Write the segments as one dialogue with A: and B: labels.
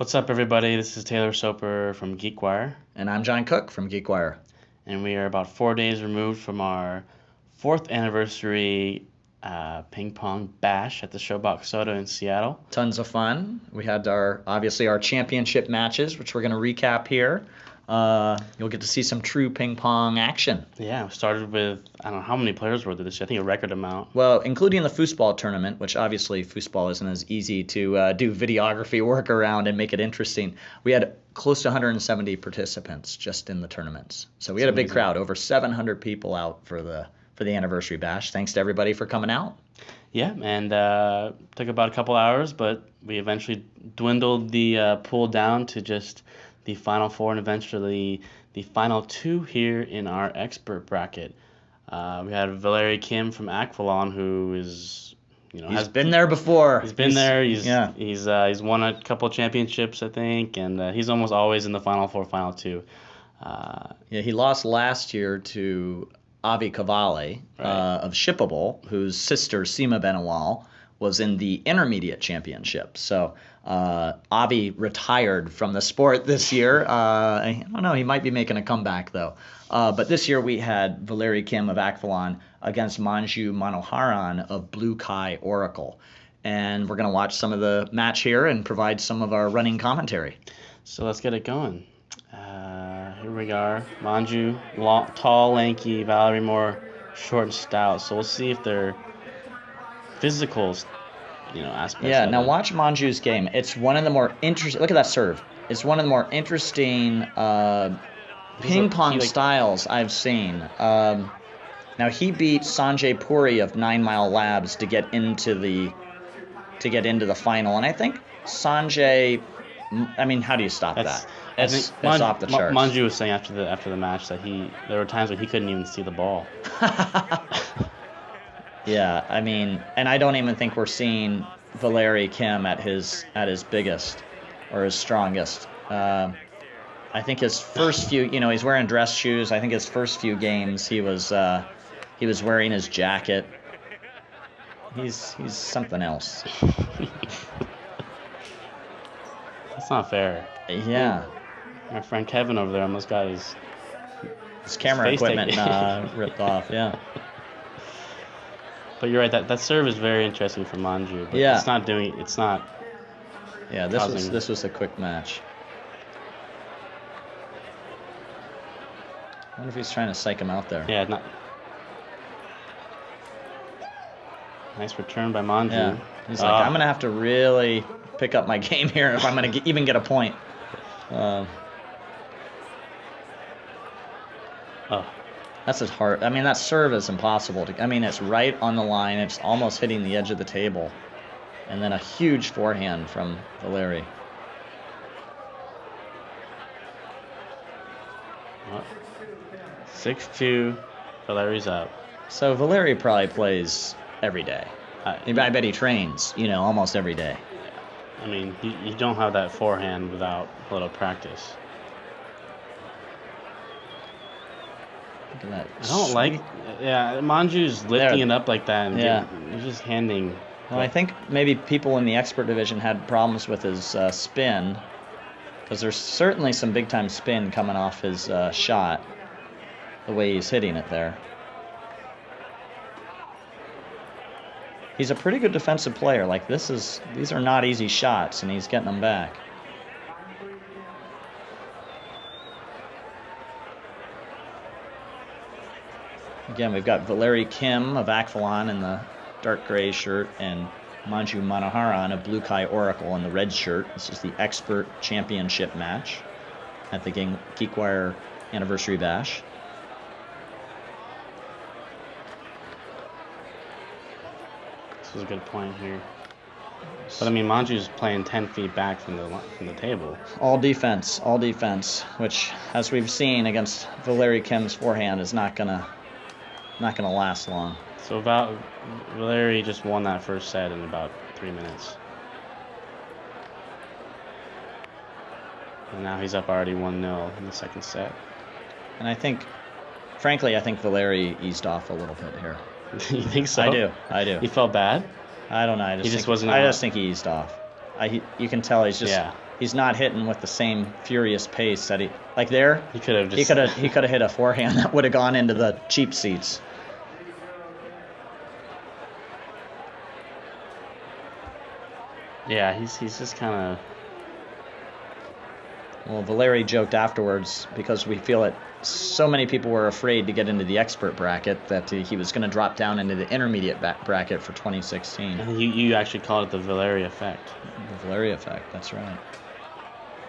A: What's up, everybody? This is Taylor Soper from GeekWire,
B: And I'm John Cook from GeekWire.
A: and we are about 4 days removed from our 4th anniversary ping pong bash at the Showbox Soda in Seattle.
B: Tons of fun. We had obviously our championship matches, which we're going to recap here. You'll get to see some true ping pong action.
A: Yeah, we started with, I don't know how many players were there this year. I think a record amount.
B: Well, including the foosball tournament, which obviously foosball isn't as easy to do videography work around and make it interesting. We had close to 170 participants just in the tournaments. So we had a big crowd, over 700 people out for the anniversary bash. Thanks to everybody for coming out.
A: Yeah, and took about a couple hours, but we eventually dwindled the pool down to just the final 4 and eventually the final 2 here in our expert bracket. We had Valery Kim from Aquilon, who is,
B: He's been there before.
A: He's been there. He's won a couple championships, I think, and he's almost always in the final 4, final 2.
B: He lost last year to Avi Cavalli of Shippable, whose sister Seema Benawal was in the intermediate championship. So Avi retired from the sport this year. I don't know, he might be making a comeback though. But this year we had Valery Kim of Aquilon against Manju Manoharan of Blue Kai Oracle. And we're going to watch some of the match here and provide some of our running commentary.
A: So let's get it going. Here we are. Manju, tall, lanky. Valerie more short and stout. So we'll see if they're physical, aspects.
B: Yeah.
A: Of
B: Now
A: it.
B: watch Manju's game. It's one of the more interesting. Look at that serve. It's one of the more interesting ping pong styles I've seen. Now he beat Sanjay Puri of 9 Mile Labs to get into the final, and I think Sanjay. I mean, how do you stop that? It's off the charts.
A: Manju was saying after the match that there were times when he couldn't even see the ball.
B: Yeah, I mean, and I don't even think we're seeing Valery Kim at his biggest or his strongest. I think his first few, he's wearing dress shoes. I think his first few games he was wearing his jacket. He's something else.
A: That's not fair.
B: Yeah.
A: My friend Kevin over there almost got his
B: camera equipment ripped off. Yeah.
A: But you're right. That serve is very interesting for Manju. But
B: yeah.
A: It's not.
B: Yeah. This was a quick match. I wonder if he's trying to psych him out there.
A: Yeah. Not. Nice return by Manju.
B: Yeah. He's like, I'm gonna have to really pick up my game here if I'm gonna even get a point. That's as hard. I mean, that serve is impossible. It's right on the line. It's almost hitting the edge of the table. And then a huge forehand from Valery.
A: 6-2. Valery's up.
B: So Valery probably plays every day. I bet he trains, almost every day.
A: I mean, you don't have that forehand without a little practice.
B: Look at that.
A: I don't like. Yeah, Manju's lifting it up like that, and he's just handing.
B: Well, I think maybe people in the expert division had problems with his spin, because there's certainly some big time spin coming off his shot, the way he's hitting it there. He's a pretty good defensive player. Like these are not easy shots, and he's getting them back. Again, we've got Valery Kim of Aquilon in the dark gray shirt and Manju Manoharan of Blue Kai Oracle in the red shirt. This is the expert championship match at the GeekWire anniversary bash.
A: This was a good point here. But I mean, Manju's playing 10 feet back from the table.
B: All defense, which, as we've seen against Valery Kim's forehand, is not gonna last long.
A: So Valery just won that first set in about 3 minutes. And now he's up already 1-0 in the second set.
B: And I think Valery eased off a little bit here.
A: You think so?
B: I do.
A: He felt bad?
B: I don't know. I just think he eased off. You can tell he's just he's not hitting with the same furious pace that he like there.
A: He could have
B: he could have hit a forehand that would have gone into the cheap seats.
A: Yeah, he's just kind of.
B: Well, Valeri joked afterwards because we feel that so many people were afraid to get into the expert bracket that he was going to drop down into the intermediate bracket for 2016.
A: And you actually called it the Valeri effect.
B: The Valeri effect, that's right.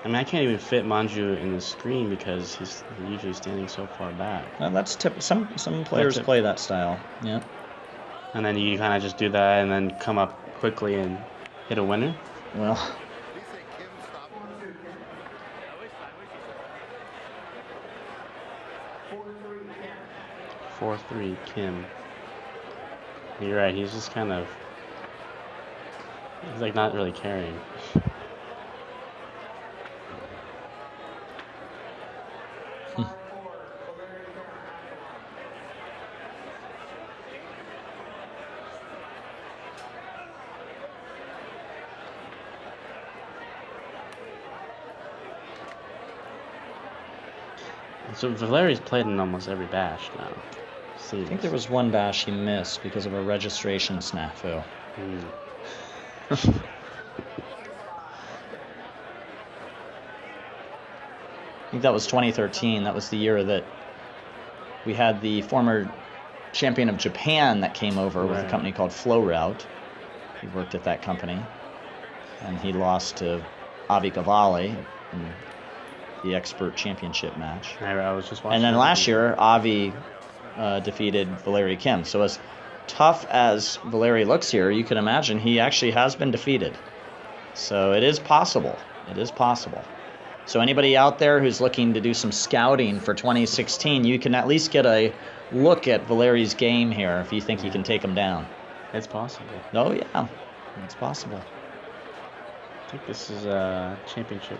A: I mean, I can't even fit Manju in the screen because he's usually standing so far back.
B: Well, that's some players play that style. Yeah.
A: And then you kind of just do that and then come up quickly and hit a winner.
B: Well.
A: 4-3 Kim. You're right. He's just kind of. He's like not really caring. So Valeri's played in almost every bash now.
B: I think there was one bash he missed because of a registration snafu. I think that was 2013. That was the year that we had the former champion of Japan that came over with a company called Flow Route. He worked at that company. And he lost to Avi Cavalli in the expert championship match.
A: I was just watching.
B: And then last year, Avi defeated Valeri Kim. So as tough as Valeri looks here, you can imagine he actually has been defeated. So it is possible. It is possible. So anybody out there who's looking to do some scouting for 2016, you can at least get a look at Valeri's game here if you think you can take him down.
A: It's possible.
B: Oh, yeah. It's possible.
A: I think this is a championship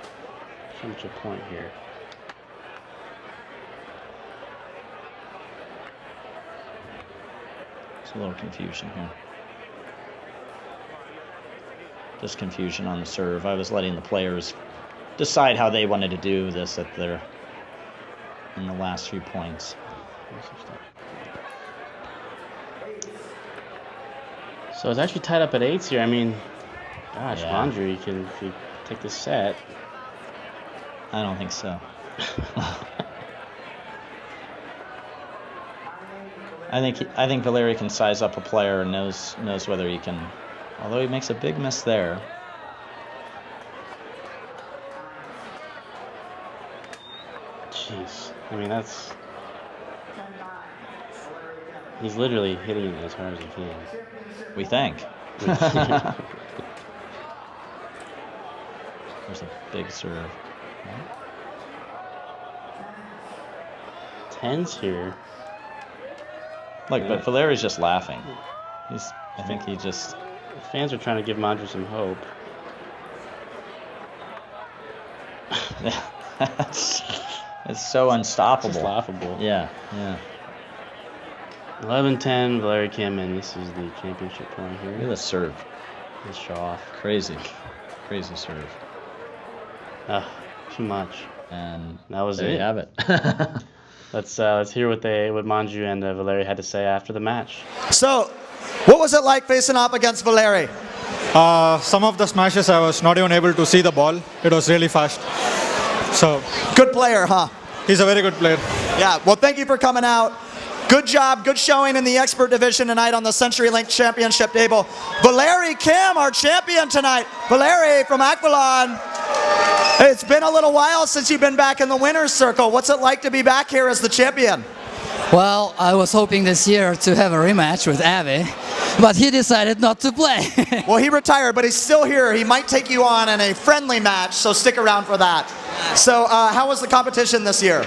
A: point here.
B: There's a little confusion here. Just confusion on the serve. I was letting the players decide how they wanted to do this in the last few points.
A: So it's actually tied up at 8s here. I mean, gosh,
B: Yeah.
A: Manju, if you take this set.
B: I don't think so. I think Valeri can size up a player and knows whether he can. Although he makes a big miss there.
A: Jeez, I mean that's. He's literally hitting it as hard as he can.
B: We think. There's a big serve.
A: 10s here.
B: Look, but Valeri's just laughing. I think he just.
A: Fans are trying to give Manju some hope.
B: It's so unstoppable.
A: It's laughable.
B: Yeah.
A: 11-10, Valeri Kim, and this is the championship point here.
B: Look at the serve.
A: Let's show off.
B: Crazy serve.
A: Too much.
B: And
A: that was
B: there
A: it.
B: you have it.
A: Let's hear what Manju and Valeri had to say after the match.
C: So, what was it like facing up against Valeri?
D: Some of the smashes I was not even able to see the ball. It was really fast. So
C: good player, huh?
D: He's a very good player.
C: Yeah. Well, thank you for coming out. Good job, good showing in the expert division tonight on the CenturyLink Championship table. Valeri Kim, our champion tonight. Valeri from Aquilon. It's been a little while since you've been back in the winner's circle. What's it like to be back here as the champion?
E: Well, I was hoping this year to have a rematch with Avi, but he decided not to play.
C: Well, he retired, but he's still here. He might take you on in a friendly match, so stick around for that. So, how was the competition this year?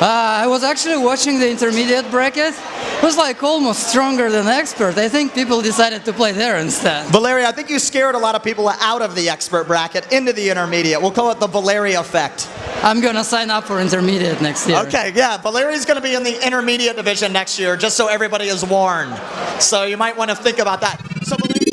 E: I was actually watching the intermediate bracket. It was like almost stronger than expert. I think people decided to play there instead.
C: Valeri, I think you scared a lot of people out of the expert bracket into the intermediate. We'll call it the Valeri effect.
E: I'm going to sign up for intermediate next year.
C: Okay, yeah. Valeri's going to be in the intermediate division next year, just so everybody is warned. So you might want to think about that. So Valeri